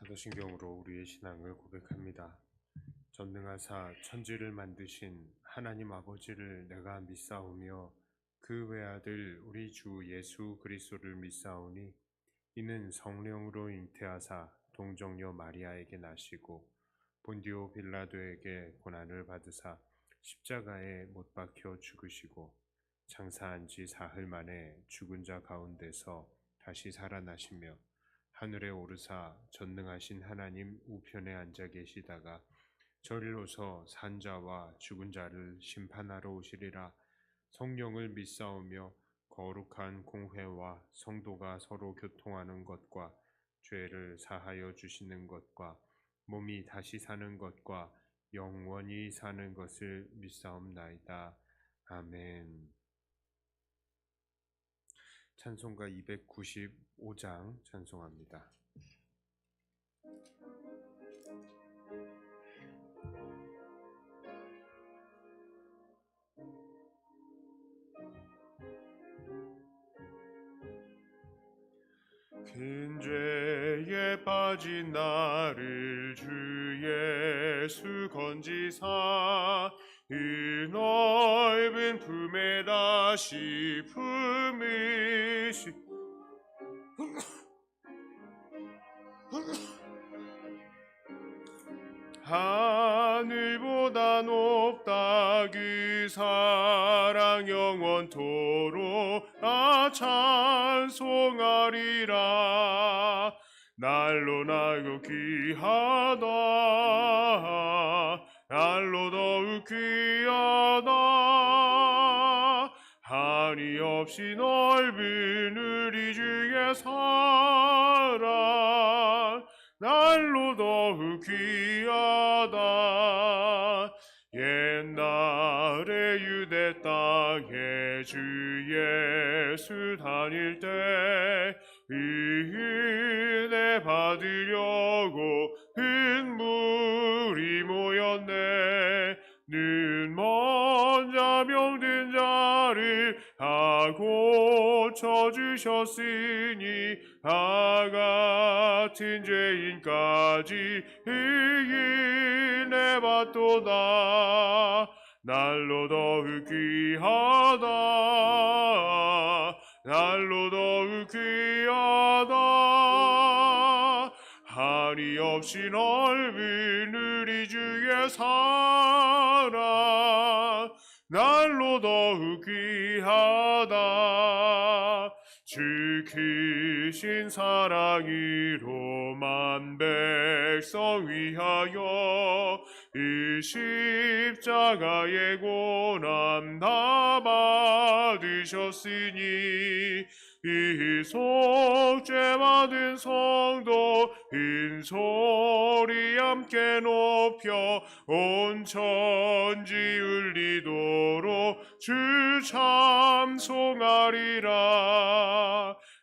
사도신경으로 우리의 신앙을 고백합니다. 전능하사 천지를 만드신 하나님 아버지를 내가 믿사오며 그 외아들 우리 주 예수 그리스도를 믿사오니 이는 성령으로 잉태하사 동정녀 마리아에게 나시고 본디오 빌라도에게 고난을 받으사 십자가에 못 박혀 죽으시고 장사한 지 사흘 만에 죽은 자 가운데서 다시 살아나시며 하늘에 오르사 전능하신 하나님 우편에 앉아 계시다가 저리로서 산자와 죽은 자를 심판하러 오시리라. 성령을 믿사오며 거룩한 공회와 성도가 서로 교통하는 것과 죄를 사하여 주시는 것과 몸이 다시 사는 것과 영원히 사는 것을 믿사옵나이다. 아멘. 찬송가 295장 찬송합니다. 큰 죄에 빠진 나를 주 예수 건지사 이 넓은 품에 다시 품으시 하늘보다 높다 그 사랑 영원토록 찬송하리라. 날로 나고 귀하다 날로 더욱 귀하다. 한이 없이 넓은 우리 주의 사랑 날로 더욱 귀하다. 옛날에 유대 땅에 주 예수 다닐 때 은혜 받으려고 큰 무리 모였네. 눈먼 자 병든 자를 다 고쳐주셨으니 나 같은 죄인까지 은혜 받도다. 날로 더욱 귀하다 날로 더욱 귀하다. 한이 없이 넓은 우리 주의 사랑 날로 더욱 귀하다. 주 크신 사랑으로 만 백성 위하여 이 십자가의 고난 다 받으셨으니 이 속죄 받은 성도 큰 소리 함께 높여 온 천지 울리도록 주 찬송하리라.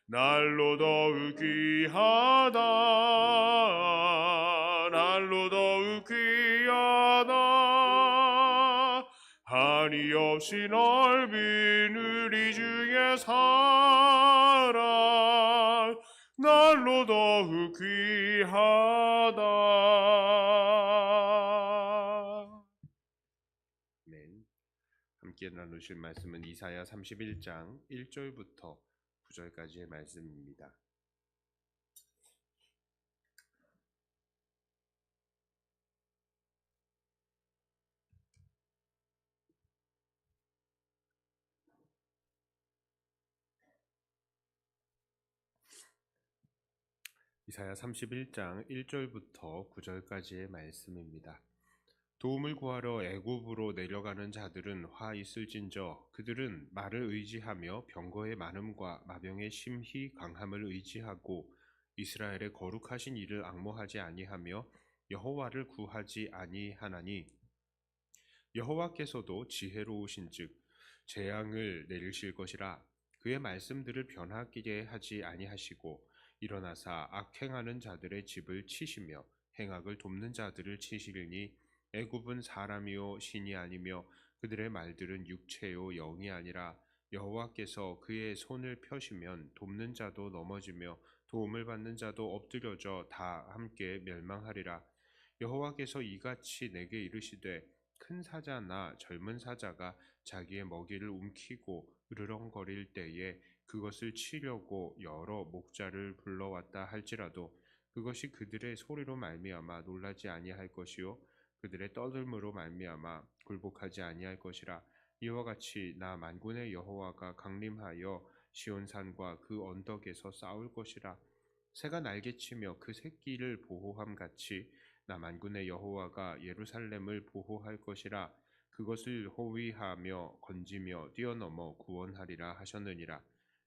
날로 더욱 귀하다 날로 더욱 귀하다. 한이 없이 넓은 우리 주의 사랑 날로 더욱 귀하다. 아멘. 함께 나누실 말씀은 이사야 31장 1절부터 9절까지의 말씀입니다. 이사야 31장 1절부터 9절까지의 말씀입니다. 도움을 구하러 애굽으로 내려가는 자들은 화 있을진저 그들은 말을 의지하며 병거의 많음과 마병의 심히 강함을 의지하고 이스라엘의 거룩하신 이를 앙모하지 아니하며 여호와를 구하지 아니하나니 여호와께서도 지혜로우신즉 재앙을 내리실 것이라. 그의 말씀들을 변하게 하지 아니하시고 일어나사 악행하는 자들의 집을 치시며 행악을 돕는 자들을 치시리니 애굽은 사람이요 신이 아니며 그들의 말들은 육체요 영이 아니라 여호와께서 그의 손을 펴시면 돕는 자도 넘어지며 도움을 받는 자도 엎드려져 다 함께 멸망하리라. 여호와께서 이같이 내게 이르시되 큰 사자나 젊은 사자가 자기의 먹이를 움키고 으르렁거릴 때에 그것을 치려고 여러 목자를 불러왔다 할지라도 그것이 그들의 소리로 말미암아 놀라지 아니할 것이요 그들의 떠들므로 말미암아 굴복하지 아니할 것이라. 이와 같이 나 만군의 여호와가 강림하여 시온산과 그 언덕에서 싸울 것이라. 새가 날개치며 그 새끼를 보호함 같이 나 만군의 여호와가 예루살렘을 보호할 것이라. 그것을 호위하며 건지며 뛰어넘어 구원하리라 하셨느니라.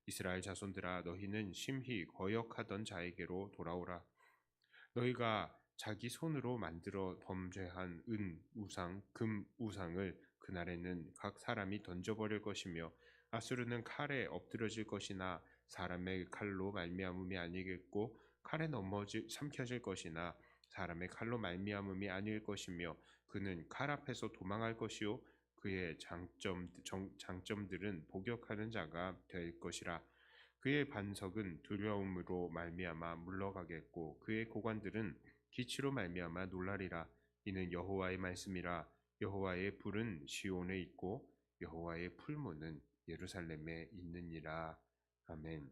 이스라엘 자손들아 너희는 심히 거역하던 자에게로 돌아오라. 너희가 자기 손으로 만들어 범죄한 은 우상, 금 우상을 그날에는 각 사람이 던져버릴 것이며 아수르는 칼에 엎드러질 것이나 사람의 칼로 말미암음이 아니겠고 칼에 삼켜질 것이나 사람의 칼로 말미암음이 아닐 것이며 그는 칼 앞에서 도망할 것이요 그의 장점들은 복역하는 자가 될 것이라. 그의 반석은 두려움으로 말미암아 물러가겠고 그의 고관들은 기치로 말미암아 놀라리라. 이는 여호와의 말씀이라. 여호와의 불은 시온에 있고 여호와의 풀무는 예루살렘에 있느니라. 아멘.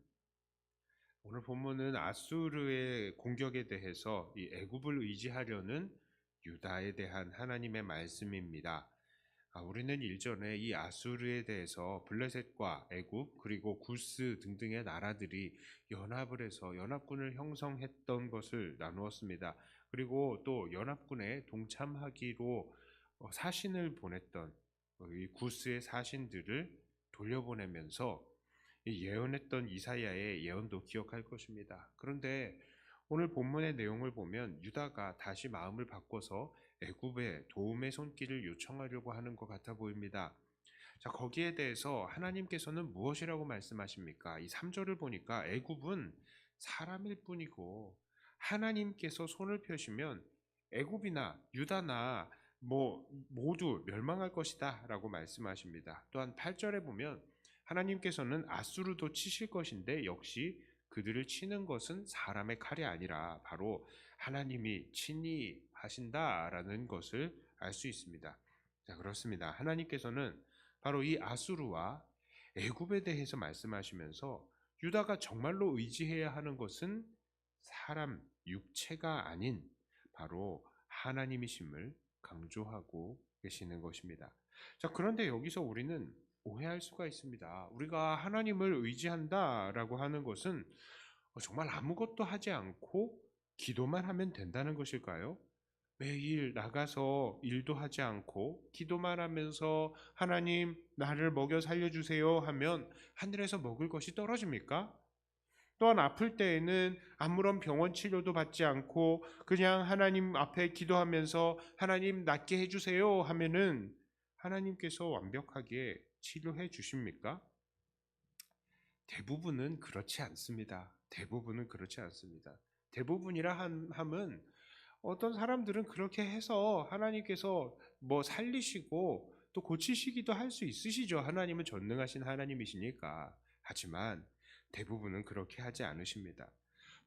오늘 본문은 아수르의 공격에 대해서 이 애굽을 의지하려는 유다에 대한 하나님의 말씀입니다. 우리는 일전에 이 아수르에 대해서 블레셋과 애굽 그리고 구스 등등의 나라들이 연합을 해서 연합군을 형성했던 것을 나누었습니다. 그리고 또 연합군에 동참하기로 사신을 보냈던 이 구스의 사신들을 돌려보내면서 예언했던 이사야의 예언도 기억할 것입니다. 그런데 오늘 본문의 내용을 보면 유다가 다시 마음을 바꿔서 애굽에 도움의 손길을 요청하려고 하는 것 같아 보입니다. 자, 거기에 대해서 하나님께서는 무엇이라고 말씀하십니까? 이 3절을 보니까 애굽은 사람일 뿐이고 하나님께서 손을 펴시면 애굽이나 유다나 모두 멸망할 것이다 라고 말씀하십니다. 또한 8절에 보면 하나님께서는 아수르도 치실 것인데 역시 그들을 치는 것은 사람의 칼이 아니라 바로 하나님이 친히 하신다라는 것을 알 수 있습니다. 자, 그렇습니다. 하나님께서는 바로 이 아수르와 애굽에 대해서 말씀하시면서 유다가 정말로 의지해야 하는 것은 사람 육체가 아닌 바로 하나님이심을 강조하고 계시는 것입니다. 자, 그런데 여기서 우리는 오해할 수가 있습니다. 우리가 하나님을 의지한다라고 하는 것은 정말 아무것도 하지 않고 기도만 하면 된다는 것일까요? 매일 나가서 일도 하지 않고 기도만 하면서 하나님 나를 먹여 살려주세요 하면 하늘에서 먹을 것이 떨어집니까? 또한 아플 때에는 아무런 병원 치료도 받지 않고 그냥 하나님 앞에 기도하면서 하나님 낫게 해주세요 하면은 하나님께서 완벽하게 치료해 주십니까? 대부분은 그렇지 않습니다. 대부분은 그렇지 않습니다. 대부분이라 함은 어떤 사람들은 그렇게 해서 하나님께서 살리시고 또 고치시기도 할 수 있으시죠. 하나님은 전능하신 하나님이시니까. 하지만 대부분은 그렇게 하지 않으십니다.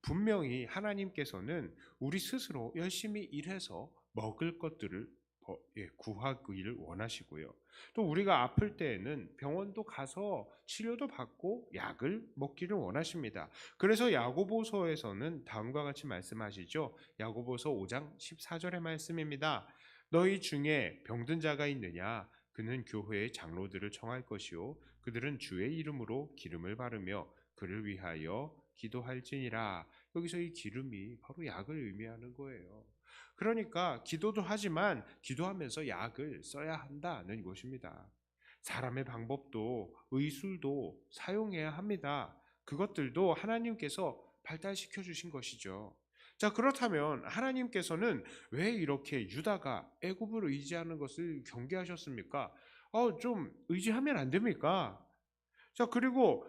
분명히 하나님께서는 우리 스스로 열심히 일해서 먹을 것들을 구하기를 원하시고요. 또 우리가 아플 때에는 병원도 가서 치료도 받고 약을 먹기를 원하십니다. 그래서 야고보서에서는 다음과 같이 말씀하시죠. 야고보서 5장 14절의 말씀입니다. 너희 중에 병든 자가 있느냐? 그는 교회의 장로들을 청할 것이요 그들은 주의 이름으로 기름을 바르며 그를 위하여 기도할지니라. 여기서 이 기름이 바로 약을 의미하는 거예요. 그러니까 기도도 하지만 기도하면서 약을 써야 한다는 것입니다. 사람의 방법도 의술도 사용해야 합니다. 그것들도 하나님께서 발달시켜 주신 것이죠. 자, 그렇다면 하나님께서는 왜 이렇게 유다가 애굽을 의지하는 것을 경계하셨습니까? 좀 의지하면 안 됩니까? 자, 그리고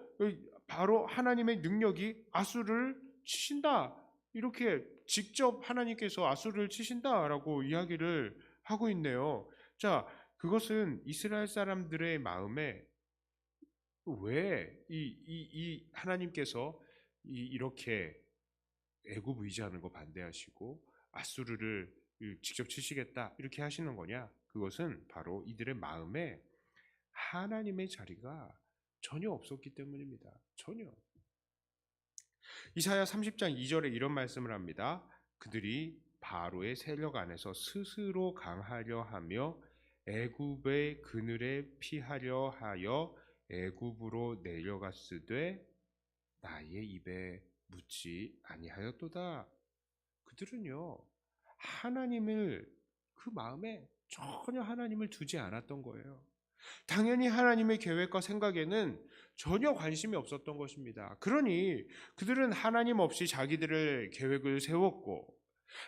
바로 하나님의 능력이 아수를 치신다. 이렇게 직접 하나님께서 아수르를 치신다라고 이야기를 하고 있네요. 자, 그것은 이스라엘 사람들의 마음에 왜 이 하나님께서 이렇게 애굽 의지하는 거 반대하시고 아수르를 직접 치시겠다 이렇게 하시는 거냐? 그것은 바로 이들의 마음에 하나님의 자리가 전혀 없었기 때문입니다. 전혀. 이사야 30장 2절에 이런 말씀을 합니다. 그들이 바로의 세력 안에서 스스로 강하려 하며 애굽의 그늘에 피하려 하여 애굽으로 내려갔으되 나의 입에 묻지 아니하였도다. 그들은요, 하나님을 그 마음에 전혀 하나님을 두지 않았던 거예요. 당연히 하나님의 계획과 생각에는 전혀 관심이 없었던 것입니다. 그러니 그들은 하나님 없이 자기들의 계획을 세웠고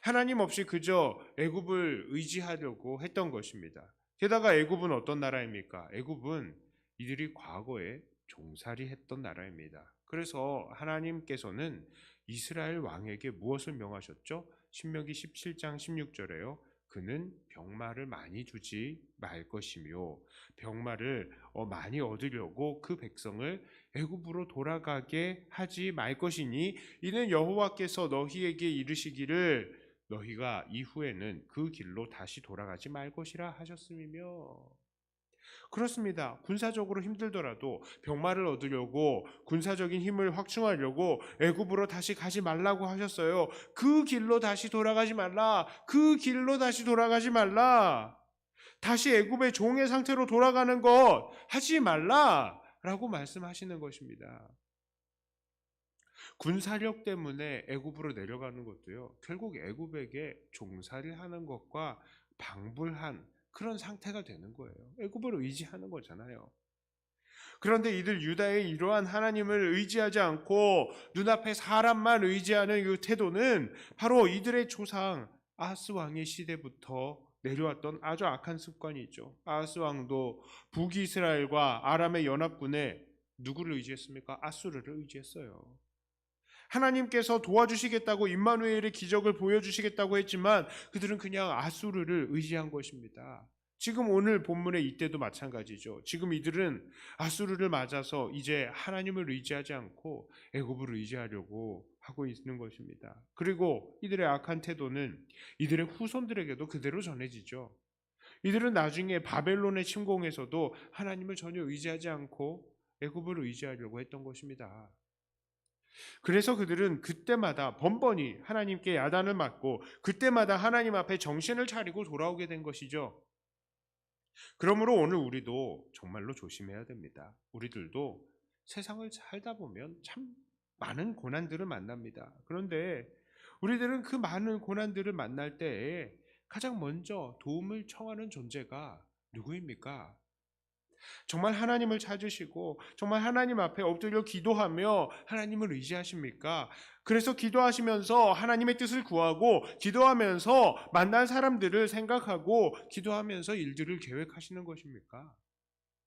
하나님 없이 그저 애굽을 의지하려고 했던 것입니다. 게다가 애굽은 어떤 나라입니까? 애굽은 이들이 과거에 종살이했던 나라입니다. 그래서 하나님께서는 이스라엘 왕에게 무엇을 명하셨죠? 신명기 17장 16절에요. 그는 병마를 많이 주지 말 것이며 병마를 많이 얻으려고 그 백성을 애굽으로 돌아가게 하지 말 것이니 이는 여호와께서 너희에게 이르시기를 너희가 이후에는 그 길로 다시 돌아가지 말 것이라 하셨음이며. 그렇습니다. 군사적으로 힘들더라도 병마를 얻으려고 군사적인 힘을 확충하려고 애굽으로 다시 가지 말라고 하셨어요. 그 길로 다시 돌아가지 말라. 그 길로 다시 돌아가지 말라. 다시 애굽의 종의 상태로 돌아가는 것 하지 말라라고 말씀하시는 것입니다. 군사력 때문에 애굽으로 내려가는 것도요. 결국 애굽에게 종살이 하는 것과 방불한 그런 상태가 되는 거예요. 애굽을 의지하는 거잖아요. 그런데 이들 유다의 이러한 하나님을 의지하지 않고 눈앞에 사람만 의지하는 이 태도는 바로 이들의 조상 아하스 왕의 시대부터 내려왔던 아주 악한 습관이 있죠. 아하스 왕도 북이스라엘과 아람의 연합군에 누구를 의지했습니까? 아수르를 의지했어요. 하나님께서 도와주시겠다고 임마누엘의 기적을 보여주시겠다고 했지만 그들은 그냥 아수르를 의지한 것입니다. 지금 오늘 본문의 이때도 마찬가지죠. 지금 이들은 아수르를 맞아서 이제 하나님을 의지하지 않고 애굽을 의지하려고 하고 있는 것입니다. 그리고 이들의 악한 태도는 이들의 후손들에게도 그대로 전해지죠. 이들은 나중에 바벨론의 침공에서도 하나님을 전혀 의지하지 않고 애굽을 의지하려고 했던 것입니다. 그래서 그들은 그때마다 번번이 하나님께 야단을 맞고 그때마다 하나님 앞에 정신을 차리고 돌아오게 된 것이죠. 그러므로 오늘 우리도 정말로 조심해야 됩니다. 우리들도 세상을 살다 보면 참 많은 고난들을 만납니다. 그런데 우리들은 그 많은 고난들을 만날 때에 가장 먼저 도움을 청하는 존재가 누구입니까? 정말 하나님을 찾으시고 정말 하나님 앞에 엎드려 기도하며 하나님을 의지하십니까? 그래서 기도하시면서 하나님의 뜻을 구하고 기도하면서 만난 사람들을 생각하고 기도하면서 일들을 계획하시는 것입니까?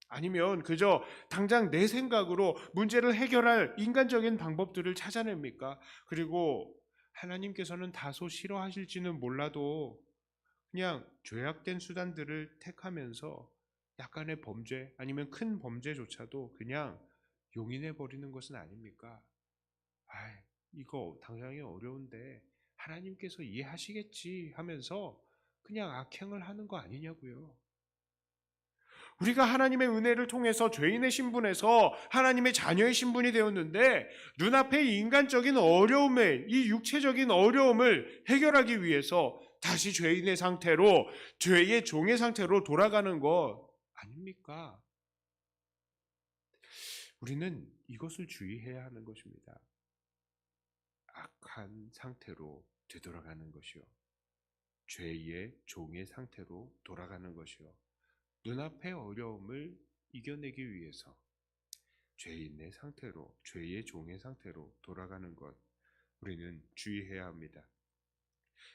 아니면 그저 당장 내 생각으로 문제를 해결할 인간적인 방법들을 찾아냅니까? 그리고 하나님께서는 다소 싫어하실지는 몰라도 그냥 죄악된 수단들을 택하면서 약간의 범죄 아니면 큰 범죄조차도 그냥 용인해 버리는 것은 아닙니까? 이거 당장이 어려운데 하나님께서 이해하시겠지 하면서 그냥 악행을 하는 거 아니냐고요. 우리가 하나님의 은혜를 통해서 죄인의 신분에서 하나님의 자녀의 신분이 되었는데 눈앞에 인간적인 어려움에 이 육체적인 어려움을 해결하기 위해서 다시 죄인의 상태로 죄의 종의 상태로 돌아가는 것 아닙니까? 우리는 이것을 주의해야 하는 것입니다. 악한 상태로 되돌아가는 것이요. 죄의 종의 상태로 돌아가는 것이요. 눈앞의 어려움을 이겨내기 위해서 죄인의 상태로, 죄의 종의 상태로 돌아가는 것, 우리는 주의해야 합니다.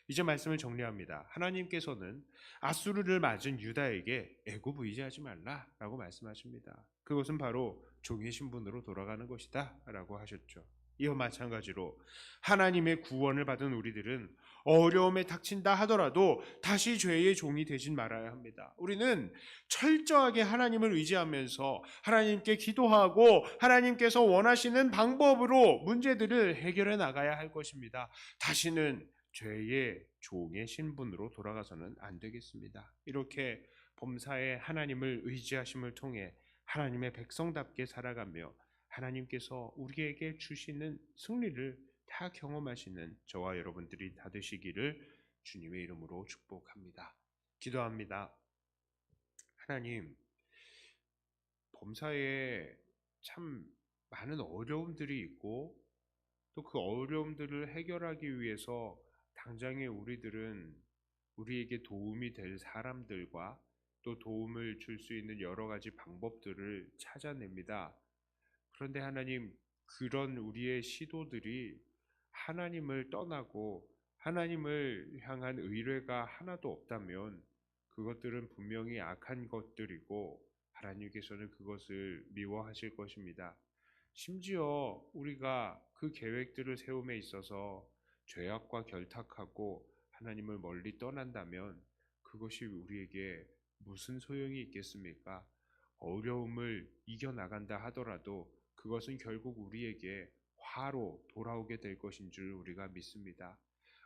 이제 말씀을 정리합니다. 하나님께서는 아수르를 맞은 유다에게 애굽 의지하지 말라라고 말씀하십니다. 그것은 바로 종의 신분으로 돌아가는 것이다 라고 하셨죠. 이와 마찬가지로 하나님의 구원을 받은 우리들은 어려움에 닥친다 하더라도 다시 죄의 종이 되진 말아야 합니다. 우리는 철저하게 하나님을 의지하면서 하나님께 기도하고 하나님께서 원하시는 방법으로 문제들을 해결해 나가야 할 것입니다. 다시는 죄의 종의 신분으로 돌아가서는 안 되겠습니다. 이렇게 범사에 하나님을 의지하심을 통해 하나님의 백성답게 살아가며 하나님께서 우리에게 주시는 승리를 다 경험하시는 저와 여러분들이 다 되시기를 주님의 이름으로 축복합니다. 기도합니다. 하나님, 범사에 참 많은 어려움들이 있고 또 그 어려움들을 해결하기 위해서 당장에 우리들은 우리에게 도움이 될 사람들과 또 도움을 줄 수 있는 여러 가지 방법들을 찾아냅니다. 그런데 하나님, 그런 우리의 시도들이 하나님을 떠나고 하나님을 향한 의뢰가 하나도 없다면 그것들은 분명히 악한 것들이고 하나님께서는 그것을 미워하실 것입니다. 심지어 우리가 그 계획들을 세움에 있어서 죄악과 결탁하고 하나님을 멀리 떠난다면 그것이 우리에게 무슨 소용이 있겠습니까? 어려움을 이겨나간다 하더라도 그것은 결국 우리에게 화로 돌아오게 될 것인 줄 우리가 믿습니다.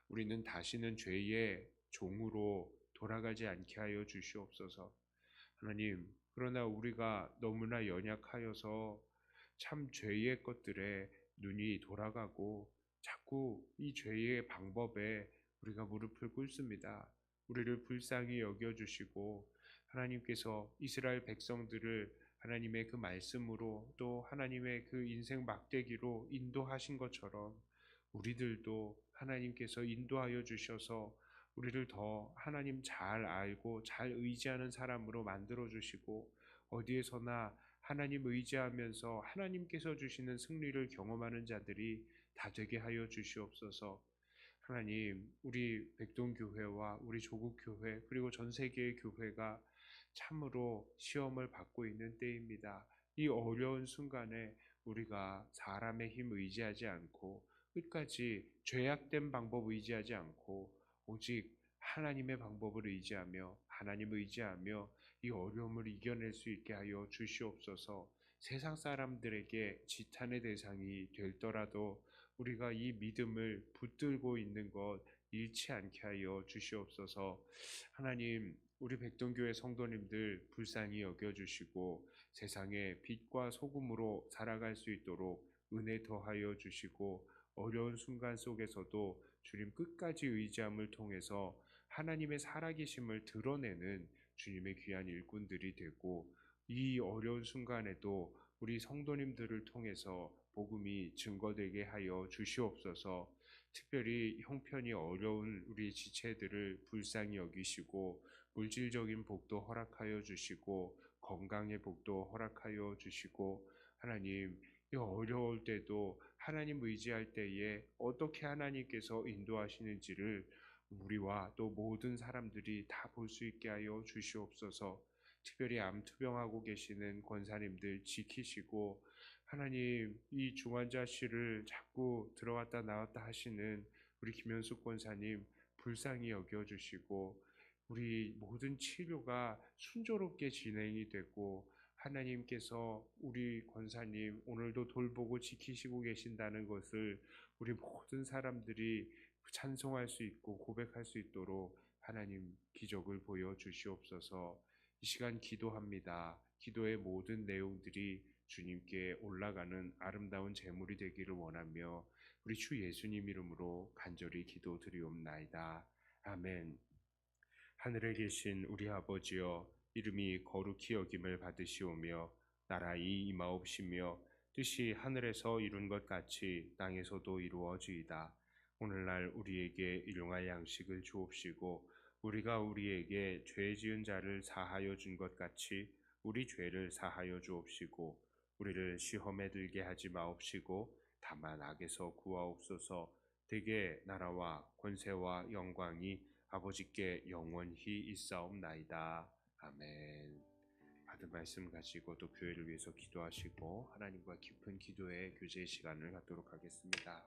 우리는 다시는 죄의 종으로 돌아가지 않게 하여 주시옵소서. 하나님, 그러나 우리가 너무나 연약하여서 참 죄의 것들에 눈이 돌아가고 자꾸 이 죄의 방법에 우리가 무릎을 꿇습니다. 우리를 불쌍히 여겨주시고 하나님께서 이스라엘 백성들을 하나님의 그 말씀으로 또 하나님의 그 인생 막대기로 인도하신 것처럼 우리들도 하나님께서 인도하여 주셔서 우리를 더 하나님 잘 알고 잘 의지하는 사람으로 만들어 주시고 어디에서나 하나님 의지하면서 하나님께서 주시는 승리를 경험하는 자들이 다 되게 하여 주시옵소서. 하나님, 우리 백동교회와 우리 조국교회 그리고 전 세계의 교회가 참으로 시험을 받고 있는 때입니다. 이 어려운 순간에 우리가 사람의 힘 의지하지 않고 끝까지 죄악된 방법 의지하지 않고 오직 하나님의 방법을 의지하며 하나님을 의지하며 이 어려움을 이겨낼 수 있게 하여 주시옵소서. 세상 사람들에게 지탄의 대상이 될더라도 우리가 이 믿음을 붙들고 있는 것 잃지 않게 하여 주시옵소서. 하나님, 우리 백동교회 성도님들 불쌍히 여겨주시고 세상에 빛과 소금으로 살아갈 수 있도록 은혜 더하여 주시고 어려운 순간 속에서도 주님 끝까지 의지함을 통해서 하나님의 살아계심을 드러내는 주님의 귀한 일꾼들이 되고 이 어려운 순간에도 우리 성도님들을 통해서 복음이 증거되게 하여 주시옵소서. 특별히 형편이 어려운 우리 지체들을 불쌍히 여기시고 물질적인 복도 허락하여 주시고 건강의 복도 허락하여 주시고 하나님, 이 어려울 때도 하나님 의지할 때에 어떻게 하나님께서 인도하시는지를 우리와 또 모든 사람들이 다 볼 수 있게 하여 주시옵소서. 특별히 암투병하고 계시는 권사님들 지키시고 하나님, 이 중환자실을 자꾸 들어갔다 나왔다 하시는 우리 김현숙 권사님 불쌍히 여겨주시고 우리 모든 치료가 순조롭게 진행이 되고 하나님께서 우리 권사님 오늘도 돌보고 지키시고 계신다는 것을 우리 모든 사람들이 찬송할 수 있고 고백할 수 있도록 하나님 기적을 보여주시옵소서. 이 시간 기도합니다. 기도의 모든 내용들이 주님께 올라가는 아름다운 제물이 되기를 원하며 우리 주 예수님 이름으로 간절히 기도드리옵나이다. 아멘. 하늘에 계신 우리 아버지여, 이름이 거룩히 여김을 받으시오며 나라의 임하옵시며 뜻이 하늘에서 이룬 것 같이 땅에서도 이루어지이다. 오늘날 우리에게 일용할 양식을 주옵시고 우리가 우리에게 죄 지은 자를 사하여 준 것 같이 우리 죄를 사하여 주옵시고 우리를 시험에 들게 하지 마옵시고 다만 악에서 구하옵소서. 대개 나라와 권세와 영광이 아버지께 영원히 있사옵나이다. 아멘. 받은 말씀 가지고 또 교회를 위해서 기도하시고 하나님과 깊은 기도의 교제의 시간을 갖도록 하겠습니다.